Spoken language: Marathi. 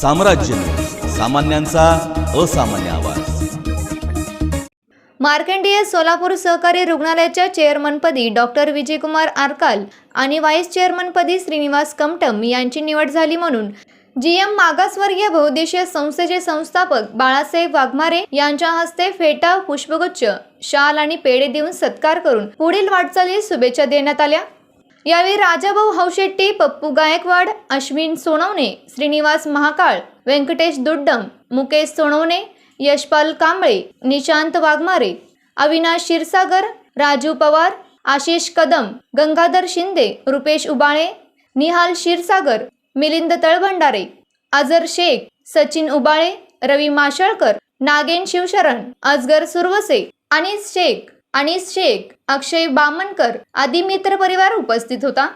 साम्राज्य न्यूज, सामान्यांचा असामान्य आवाज। मार्कंडेय सोलापूर सहकारी रुग्णालयाच्या चेअरमनपदी डॉक्टर विजयकुमार आरकाल आणि व्हाईस चेअरमनपदी श्रीनिवास कमटम यांची निवड झाली म्हणून जीएम मागासवर्गीय बहुउद्देशीय संस्थेचे संस्थापक बाळासाहेब वाघमारे यांच्या हस्ते फेटा, पुष्पगुच्छ, शाल आणि पेढे देऊन सत्कार करून पुढील वाटचालीस शुभेच्छा देण्यात आल्या। यावेळी राजाभाऊ हौशेट्टी, पप्पू गायकवाड, अश्विन सोनवणे, श्रीनिवास महाकाळ, व्यंकटेश दुड्डम, मुकेश सोनवणे, यशपाल कांबळे, निशांत वाघमारे, अविनाश क्षीरसागर, राजू पवार, आशिष कदम, गंगाधर शिंदे, रुपेश उबाळे, निहाल क्षीरसागर, मिलिंद तळभंडारे, अजर शेख, सचिन उबाळे, रवी माशळकर, नागेन शिवशरण, अजगर सुरवसे, अनीस शेख, अक्षय बामनकर आदी मित्र परिवार उपस्थित होता।